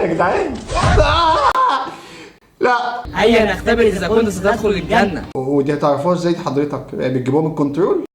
يا جدعان. لا هيا نختبر اذا كنت ستدخل الجنه. ودي هتعرفوها ازاي حضرتك؟ بتجيبوها من الكنترول؟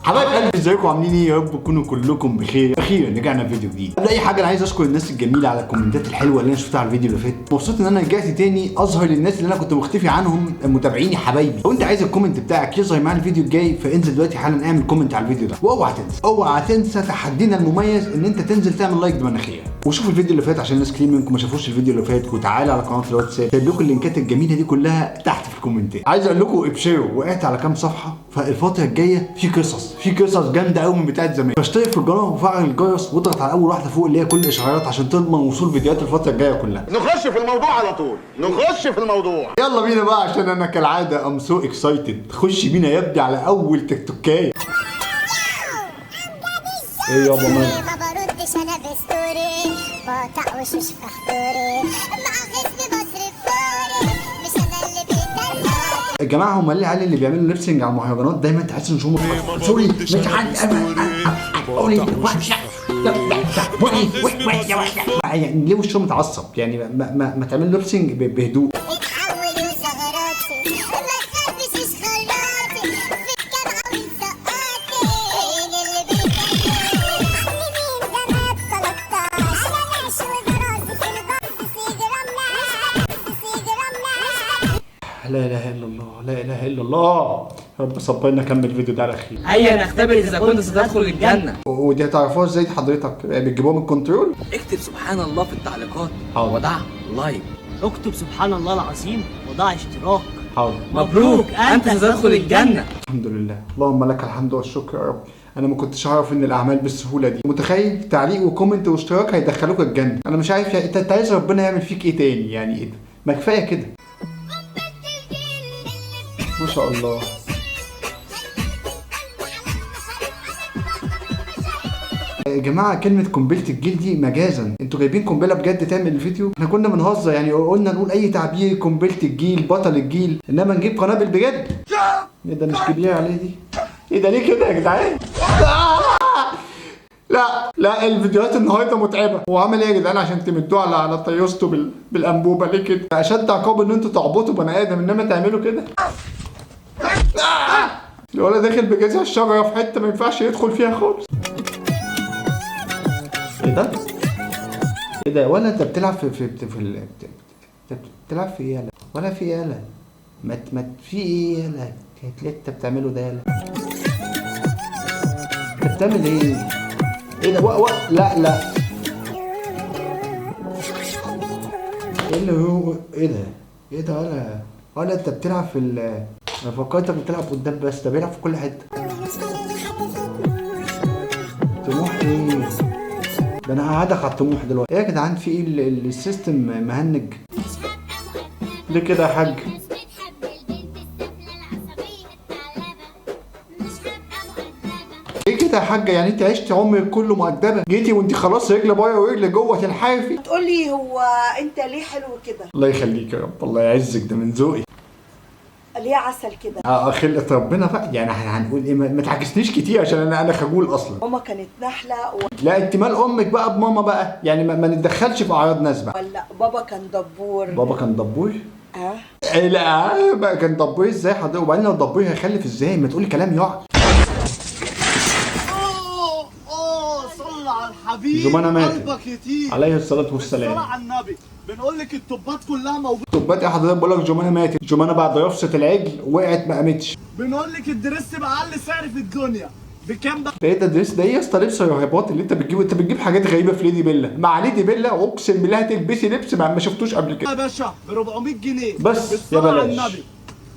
حبايب قلبي ازيكم عاملين ايه؟ يا رب تكونوا كلكم بخير. اخيرا رجعنا فيديو جديد. قبل اي حاجه انا عايز اشكر الناس الجميله على الكومنتات الحلوه اللي انا شفتها على الفيديو اللي فات. مبسوط ان انا رجعت تاني اظهر للناس اللي انا كنت مختفي عنهم، متابعيني حبايبي. لو انت عايز الكومنت بتاعك يظهر معايا الفيديو الجاي فانزل دلوقتي حالا اعمل كومنت على الفيديو ده. اوعى تنسى تحدينا المميز ان انت تنزل تعمل لايك بمناخير. وشوف الفيديو اللي فات عشان ناس كتير منكم ما شافوش الفيديو اللي فات، وتعالى على قناه الواتساب سايب لكم اللينكات الجميله دي كلها تحت في الكومنتات. عايز اقول لكم ابشروا، وقعت على كام صفحه فالفتره الجايه في قصص جامده قوي من بتاعت زمان. فاشترك في القناه وفعل الجرس واضغط على اول واحده فوق اللي هي كل الاشعارات عشان تضمن وصول فيديوهات الفتره الجايه كلها. نخش في الموضوع على طول، نخش في الموضوع. يلا بينا بقى عشان انا كالعاده ام سو اكسايتد. خش بينا يا ابني على اول تيك توكايه. ايه يابا مالك؟ ما بردش انا بستوري بقطع وشوش في حضوري مع غصن بصرف فوري مش انا اللي بيترمى. يا جماعه هم العيال اللي بيعملوا ليبسنج على المهرجانات دايما تحس ان هم سوري مش عارف يعني ليه وشهم متعصب؟ يعني ما تعمل ليبسنج بهدوء. اتحولوا زغراتي ما تخربشش خلاطي في الجامعه وانسقاتي مين اللي بيترمى مين جماد 13 انا ناس وجراسي في البرد سيجي رملة لا اله الا الله، لا اله الا الله. يا رب صبرنا نكمل الفيديو ده على خير. هيا نختبر اذا كنت ستدخل الجنه. ودي هتعرفوها ازاي حضرتك؟ بتجيبوها من الكنترول؟ اكتب سبحان الله في التعليقات حاضر. وضع لايك. اكتب سبحان الله العظيم وضع اشتراك. حاضر. مبروك انت ستدخل الجنه. الحمد لله، اللهم لك الحمد والشكر يا رب. انا ما كنتش اعرف ان الاعمال بالسهوله دي. متخيل تعليق وكومنت واشتراك هيدخلوك الجنه؟ انا مش عارف يعني انت عايز ربنا يعمل فيك ايه تاني؟ يعني ايه ده؟ ما كفايه كده. ما شاء الله. يا جماعه كلمه قنبله الجيل دي مجازا، انتوا جايبين قنبله بجد تعمل الفيديو؟ احنا كنا بنهزر يعني، قلنا نقول اي تعبير قنبله الجيل بطل الجيل، انما نجيب قنابل بجد؟ ايه ده مش كبير عليه دي؟ ايه ده ليه كده يا جدعان؟ لا الفيديوهات النهارده متعبه. هو عامل ايه يا جدعان عشان تمدوه على طيوسته بالانبوبه ليه كده؟ اشد عقاب ان انتوا تعبطوا بني ادم، انما تعملوا كده؟ الولد داخل بجذع الشجره في حته ما ينفعش يدخل فيها خالص. ايه ده؟ ايه ده ولا انت بتلعب في بتلعب في ايه يالا؟ ولا في ايه يالا؟ ما في ايه يالا؟ اللي انت بتعمله ده يالا؟ انت بتعمل ايه؟ ايه ده؟ لا ايه اللي هو ايه ده؟ ايه ده ولا انت بتلعب في انا فكرتك بتلعب قدام بس ده بيلعب في كل حته. طموح ايه؟ ده انا هقعدك على الطموح دلوقتي. ايه يا جدعان في ايه؟ السيستم مهنج ليه كده يا حاج؟ ايه كده يا حاجه؟ يعني انت عشتي عمرك كله مؤدبه، جيتي وانت خلاص رجل بره ورجل جوه تنحرفي؟ تقولي هو انت ليه حلو كده؟ الله يخليك يا رب، الله يعزك، ده من ذوقي. ليه عسل كده؟ خلقة ربنا بقى. يعني هنقول ايه؟ ما تعكسنيش كتير عشان انا خجول اصلا. ماما كانت نحله لا انت مال امك بقى بماما بقى، يعني ما نتدخلش في اعراض ناس بقى. ولا بابا كان دبور؟ بابا كان دبور؟ لا بقى كان دبور ازاي حضرتك؟ وبعدين لو دبور هيخلف ازاي؟ ما تقولي كلام يقع. صلى على الحبيب. جمانة ماتت قلبك يطير عليه الصلاة والسلام. صلى على النبي. بنقول لك الطبات كلها موجوده. طبات ايه حضرتك؟ بقول لك جمانة ماتت. جمانة بعد رفسة العجل وقعت ما قامتش. بنقول لك الدرس باقل سعر في الدنيا بكام بقى؟ ده ايه ده دريس؟ ده ايه يا اسطى لبس الراهبات اللي انت بتجيبه؟ انت بتجيب حاجات غريبه في ليدي بيلا. مع ليدي بيلا اقسم بالله هتلبسي لبس ما شفتوش قبل كده يا باشا ب 400 جنيه بس يا بالصلاة على بلاش. النبي.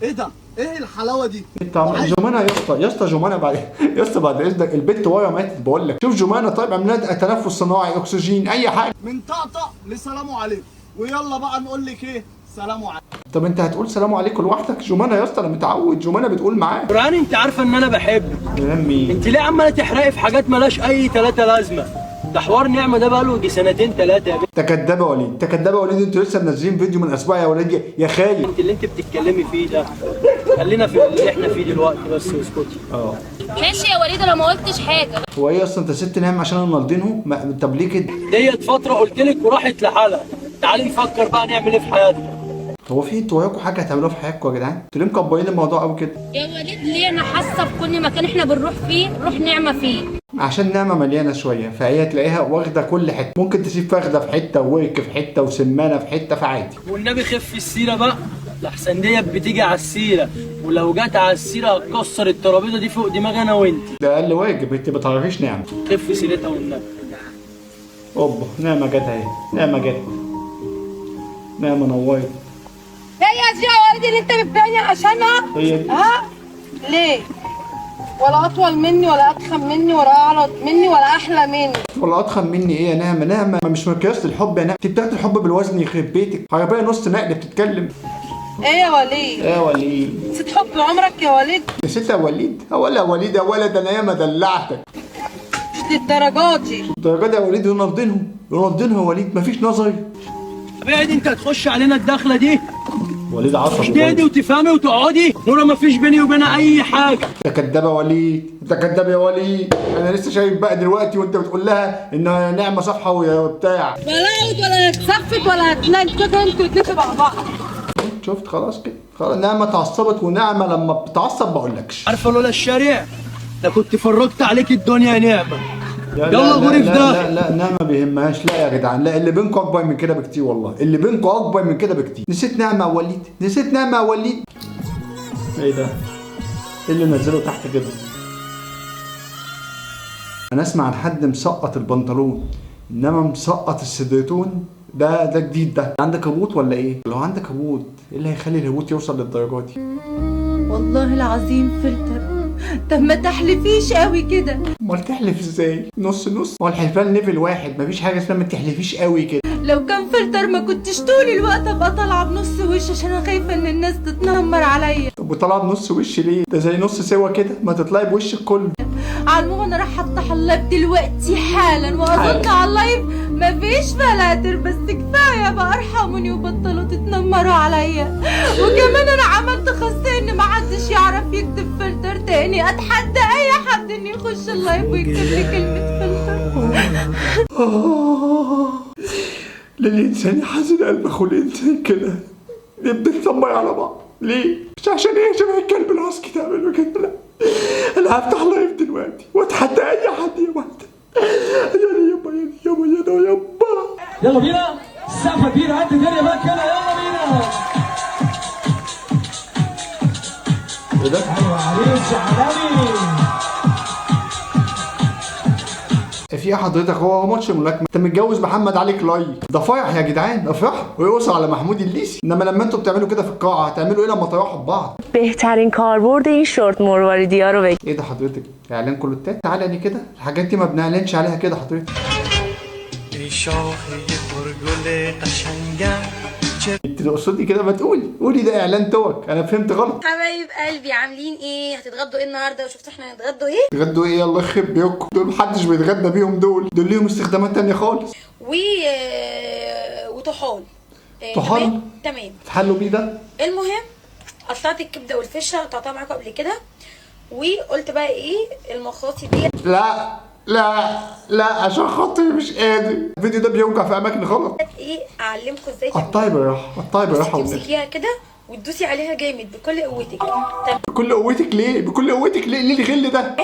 ايه ده؟ ايه الحلاوه دي؟ انت جمانة يا اسطى جمانة بعد اذنك البت ورا ماتت بقول لك. شوف جمانة طيب عملنا تنفس صناعي اكسجين اي حاجه. من طقطق لسلام عليكم. ويلا بقى نقول لك ايه؟ سلام عليكم. طب انت هتقول سلام عليكم لوحدك؟ جمانة يا اسطى انا متعود جمانة بتقول معاه. قرآن انت عارفه ان انا بحبك. مين؟ انت ليه عماله تحرقي في حاجات مالهاش اي تلاتة لازمه؟ ده حوار نعمه ده بقاله يجي سنتين ثلاثه يا بنت. انت كدابه وليد، انت كدابه وليد. انتوا لسه منزلين فيديو من اسبوع يا وليد يا خايب. انت اللي انت بتتكلمي فيه ده خلينا في اللي احنا فيه دلوقتي بس واسكتي. ماشي يا وليد، انا ما قلتش حاجه. هو ايه اصلا انت سبت نعمة عشان انا نالدينهم؟ طب ليه كده؟ ديت فتره قلت لك وراحت لحالها. تعالي نفكر بقى نعمل ايه في حياتنا. هو في انتوا وراكوا حاجه هتعملوها في حياتكم يا جدعان؟ انتوا ليه مكبرين الموضوع قوي كده؟ يا وليد ليه؟ انا حاسه في كل مكان احنا بنروح فيه نروح نعمه فيه. عشان نعمة مليانة شوية فهي تلاقيها واخدة كل حتة، ممكن تسيب فخدة في حتة وورك في حتة وسمانة في حتة فعادي. والنبي خف السيره بقى، لحسن ديت بتيجي على السيره، ولو جت على السيره هتكسر الترابيزه دي فوق دماغي انا وانت. ده أقل واجب، انت ما تعرفيش نعمة. خف سيرتها والنبي. اوبا نعمة جت اهي، نعمة جت. نعمة نورت. هي دي يا وليد اللي انت بتبيعني عشانها؟ هي دي. ها؟ ليه؟ ولا اطول مني ولا اتخن مني ولا اعرض مني ولا احلى مني. ولا اضخم مني ايه يا نعمة؟ نعمة مش مقياس الحب يا نعمة، انت بتاخد الحب بالوزن يخرب بيتك، عربية نص نقل بتتكلم. ايه يا وليد؟ ايه يا وليد؟ نسيت حب عمرك يا وليد؟ نسيت يا وليد؟ ولا وليد يا ولد انا ياما دلعتك. مش للدرجات دي. الدرجات يا وليد ينضنهم يا وليد، مفيش نظري. ابعدي انت هتخش علينا الدخله دي. وليد عصبي. مش تهدي وتفهمي وتقعدي؟ نورا مفيش بيني وبينها اي حاجه. انت كداب يا وليد، انت كداب يا وليد. انا لسه شايف بقى دلوقتي وانت بتقول لها ان نعمة صفحة وبتاع. ولا اقعد ولا اتسفت ولا هتلاقي كده انتوا الاتنين مع بعض. شفت خلاص كده، خلاص نعمة اتعصبت، ونعمة لما بتتعصب بقولكش. عارفه لولا الشارع ده كنت فرجت عليك الدنيا يا نعمه. يلا غوري في ده. لا نعمة ما بيهمهاش. لا يا جدعان، لا اللي بينكم اكبر من كده بكتير، والله اللي بينكم اكبر من كده بكتير. نسيت نعمة يا وليد، نسيت نعمة يا وليد. ايه ده؟ ايه اللي نزله تحت كده؟ انا اسمع عن حد مسقط البنطلون، انما مسقط السدرتون ده جديد. ده عندك هبوط ولا ايه؟ لو عندك هبوط ايه اللي هيخلي الهبوط يوصل للدرجه دي؟ والله العظيم فلتر. طب ما تحلفيش قوي كده. امال تحلف ازاي؟ نص نص؟ هو الحلفان ليفل واحد، مفيش حاجه اسمها ما تحلفيش قوي كده. لو كان فلتر ما كنتش طول الوقت ابقى طالعه بنص وش عشان انا خايفه ان الناس تتنمر عليا. طب وطالعه بنص وش ليه؟ ده زي نص سوا كده، ما تطلعي بوشك كله. على العموم انا رايحه افتح اللايف دلوقتي حالا، واظن على اللايف مفيش فلاتر، بس كفايه بقى ارحموني وبطلوا تتنمروا عليا. وكمان انا عملت خاصيه ان محدش يعرف يكتب فلتر تاني. اتحدى اي حد ان يخش اللايف ويكتب لي كلمه فلتر. للإنسان حزن قلب أخو الإنسان كده، نبدأ نتنمر على بعض ليه؟ مش عشان إيه شبه الكلب العسكري تعملوا كده، لا. أنا هفتح لايف دلوقتي وأتحدى أي حد يا واحدة. يابا. يلا بينا. سقفه كبيره قد الدنيا بقى كده. يلا بينا. إيه ده؟ ايوه عليك يا عالمي. في حضرتك هو ماتش ملاكمه، انت متجوز محمد علي كلاي، ده فرح يا جدعان، افرحوا ويقصوا على محمود الليثي. انما لما انتوا بتعملوا كده في القاعه هتعملوا ايه لما تروحوا ببعض؟ بهترین کاربرد این شورت مرواریدی‌ها رو بگید. ايه ده حضرتك؟ اعلان كلوتات؟ تعالى دي كده، الحاجات دي ما بنعلنش عليها كده حضرتك. انت تقصدي كده؟ ما قولي ده اعلان توك، انا فهمت غلط. حبايب قلبي عاملين ايه؟ هتتغدوا ايه النهارده؟ وشفتوا احنا هنتغدوا ايه؟ تغدوا ايه؟ الله يخرب بيوتكم، دول محدش بيتغدى بيهم، دول ليهم استخدامات تانية خالص. وطحال. طحال؟ تمام. تحلوا بيه ده؟ المهم قطعت الكبده والفشه، قطعتها معاكم قبل كده، وقلت بقى ايه المخاطي دي. لا عشان خاطري مش قادر، الفيديو ده بيوجع في اماكن غلط. ايه اعلمكم ازاي قطعي بالراحه تمسكيها كده وتدوسي عليها جامد بكل قوتك. بكل قوتك ليه؟ ليه الغل ده؟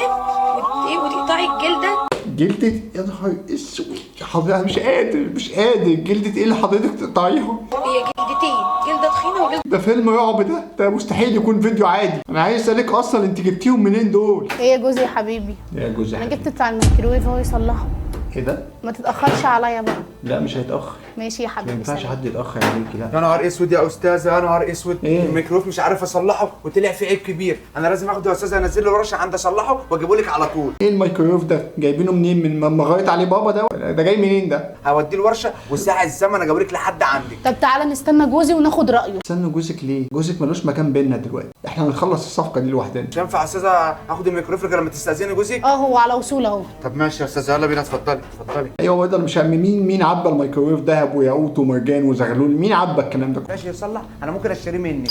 وتقطعي الجلده. جلدة؟ يا نهار اسود حضرتك، مش قادر جلدة ايه اللي حضرتك تقطعيها؟ هي جلدتين، جلده تخينه وجلده. ده فيلم رعب ده مستحيل يكون فيديو عادي. انا عايز اسالك اصلا انت جبتيهم منين دول؟ ايه يا جوزي يا حبيبي؟ يا جوزي انا جبت بتاع الميكرويف هو يصلحه. ايه ده؟ ما تتاخرش عليا بقى. لا مش هيتاخر. ماشي يا حبيبي. ما ينفعش حد يتاخر عليكي، لا. يا نهار اسود يا استاذه، يا نهار اسود. إيه؟ الميكروف مش عارف اصلحه وطلع في عيب كبير. انا لازم اخده يا استاذه، انزل له ورشه عندي اصلحه واجيبه لك على طول. ايه الميكرويف ده؟ جايبينه منين؟ من لما غيرت عليه بابا ده جاي منين ده؟ هوديه الورشه وساعه الزمن اجيبه لك لحد عندك. طب تعالى نستنى جوزي وناخد رايه. استنى جوزك ليه؟ جوزك ملوش مكان بيننا دلوقتي، احنا هنخلص الصفقه دي لوحدنا. مش ينفع يا استاذه اخد الميكروف لك لما تستاذني جوزك؟ هو على وصول اهو. طب ماشي يا استاذه، يلا بينا. اتفضلي. ايوه ده مش مين عبى الميكروويف ذهب وياقوت ومرجان وزغلول؟ مين عبى الكلام ده كله؟ ماشي يصلح، انا ممكن اشتريه منك.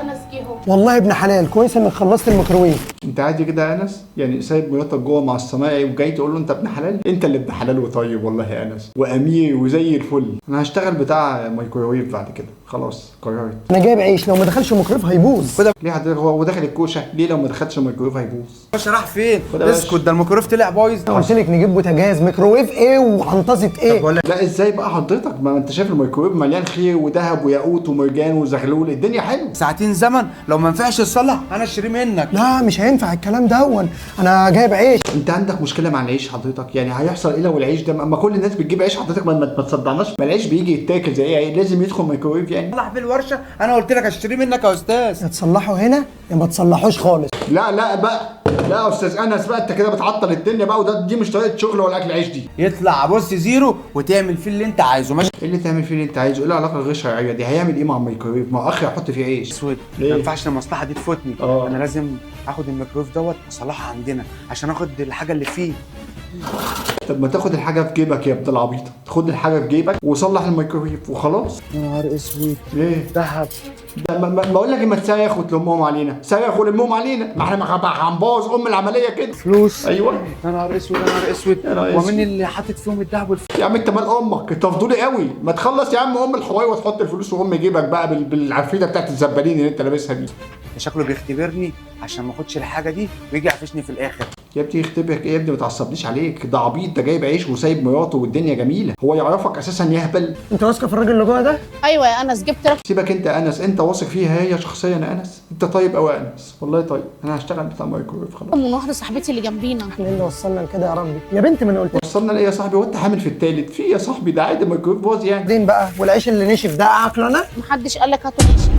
انس جه اهو. والله ابن حلال كويس انك خلصت الميكروويف. انت عادي كده يا انس؟ يعني سايب مراتك جوه مع الصنايعي وجاي تقول له انت ابن حلال؟ انت اللي ابن حلال وطيب والله يا انس وامير وزي الفل. انا هشتغل بتاع ميكروويف بعد كده، خلاص قررت. انا جايب عيش، لو ما دخلش الميكروويف هيبوظ. ليه حضرتك هو داخل الكوشه؟ ليه لو ما دخلش الميكروويف هيبوظ؟ باشا راح فين؟ خد يا باشا. اسكت، ده الميكروويف طلع بايظ. انا قلت لك نجيب بوتاجاز، ميكروويف ايه وعنطزه ايه؟ لا ازاي بقى حضرتك؟ ما انت شايف الميكروويف مليان خير وذهب وياقوت ومرجان وزغلول، الدنيا حلوه. ساعتين زمن، لو ما ينفعش تصلح انا اشتريه منك. لا مش هينفع الكلام ده، انا جايب عيش. انت عندك مشكله مع العيش حضرتك؟ يعني هيحصل ايه لو العيش ده، اما كل الناس بتجيب عيش حضرتك ما تصدعناش؟ ما العيش بيجي يتاكل زي ايه؟ لازم يدخل ميكروويف يعني؟ صلح في الورشه، انا قلت لك اشتريه منك يا استاذ. يا تصلحه هنا يا ما تصلحوش خالص. لا بقى، لا يا استاذ انس بقى، انت كده بتعطل الدنيا بقى، وده دي مش طريقه شغل ولا اكل عيش دي. يطلع بص زيرو وتعمل فيه اللي انت عايزه. ماشي. ايه اللي تعمل فيه اللي انت عايزه؟ ايه العلاقه الغير شرعيه دي؟ هيعمل ايه مع الميكروويف؟ ما اخي هيحط فيه عيش اسود، ليه؟ ما ينفعش المصلحه دي تفوتني. انا لازم اخد الميكروويف دوت واصلحه عندنا عشان اخد الحاجه اللي فيه. طب ما تاخد الحاجه في جيبك يا ابن العبيط، خد الحاجه في جيبك وصلح الميكروويف وخلاص. يا نهار اسود، ليه؟ ذهب. ما اقول لك ما تسيخ وتلمهم علينا، سيخ ولمهم علينا، ما احنا هنبوظ العمليه كده. فلوس. ايوه. يا نهار اسود، يا نهار اسود. ومين اللي حاطط فيهم الذهب والفلوس؟ يا عم انت مال امك، انت فضولي قوي. ما تخلص يا عم الحواي وتحط الفلوس وهم جيبك بقى بالعفريته بتاعت الزبالين اللي انت لابسها دي. شكله بيختبرني عشان ما اخدش الحاجه دي ويجي يعفشني في الاخر. يا ابني يختبرك ايه يا ابني؟ ما تعصبنيش عليك، ده عبيط، ده جايب عيش وسايب مراته والدنيا جميله، هو يعرفك اساسا يهبل؟ انت واثقه في الراجل اللي جوه ده؟ ايوه يا انس جبت لك. سيبك انت يا انس، انت واثق فيها هي شخصيا يا انس؟ انت طيب قوي يا انس، والله طيب. انا هشتغل بتاع مايكروويف خلاص. من واحده صاحبتي اللي جنبينا. احنا اللي وصلنا لكده يا ربي يا بنت. ما انا قلت وصلنا لايه يا صاحبي؟ وانت حامل في التالت في ايه يا صاحبي؟ ده عادي الميكروويف باظ يعني. بعدين بقى، والعيش اللي نشف ده اكله انا؟ محدش قال لك هاتوا ناشف.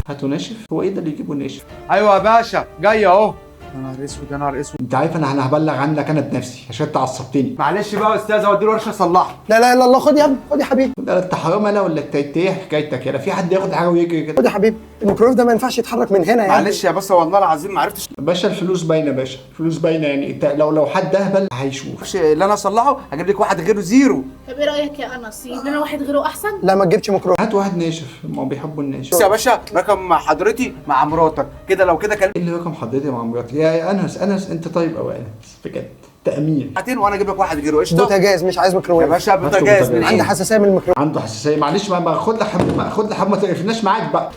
هاتوا ناشف؟ هو ايه ده اللي يجيبوا ناشف؟ ايوه يا باشا جاي اهو. يا نهار اسود، يا نهار اسود. انت عارف انا هبلغ عنك انا بنفسي عشان انت عصبتني. معلش بقى يا استاذ، اودي له ورشه اصلحه. لا لا الا الله، خد يا ابني، خد يا حبيبي. ده انت حرام انا ولا انت ايه حكايتك؟ يا في حد ياخد حاجه ويجري كده؟ خد يا حبيبي، الميكروويف ده ما ينفعش يتحرك من هنا يعني. معلش يا باشا والله العظيم ما عرفتش. باشا الفلوس باينه، باشا الفلوس باينه يعني. انت لو حد اهبل هيشوف. اللي انا اصلحه هجيب لك واحد غيره زيرو. طب ايه رايك يا انس يجيب لنا واحد غيره احسن؟ لا ما تجيبش ميكروويف. هات واحد ناشف، ما بيحبوا الناشف. بص يا باشا، رقم حضرتي مع مراتك كده، لو كده كلم. ايه اللي رقم حضرتي مع مراتي؟ يا انس انت طيب قوي يا انس بجد، تأمين. ساعتين وانا اجيب لك واحد غيره. قشطه. بوتاجاز، مش عايز يا ميكروويف باشا بوتاجاز من عندي حساسيه من الميكروويف. عنده حساسيه؟ معلش ما خد لحب ما تقرفناش معاك بقى.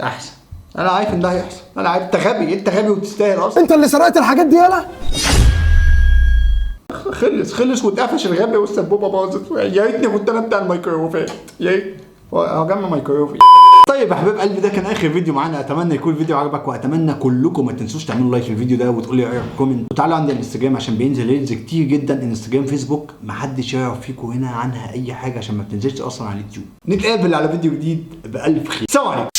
احسن، انا عارف ان ده هيحصل، انا عارف. انت غبي وتستاهل اصلا. انت اللي سرقت الحاجات دي يالا. خلص واتقفش الغبي والسبوبه باظت. يا ريتني كنت انا بتاع الميكروويفات، يا ريت هجمع ميكروويف. طيب يا حبايب قلبي، ده كان اخر فيديو معانا. اتمنى يكون الفيديو عجبك، واتمنى كلكم ما تنسوش تعملوا لايك للفيديو ده وتقولوا لي رايك في كومنت. وتعالوا عندي الانستجرام عشان بينزل ريلز كتير جدا، انستجرام فيسبوك، محدش يعرف فيكم هنا عنها اي حاجه عشان ما بتنزلش اصلا على اليوتيوب. نتقابل على فيديو جديد بالف خير. سلام عليكم.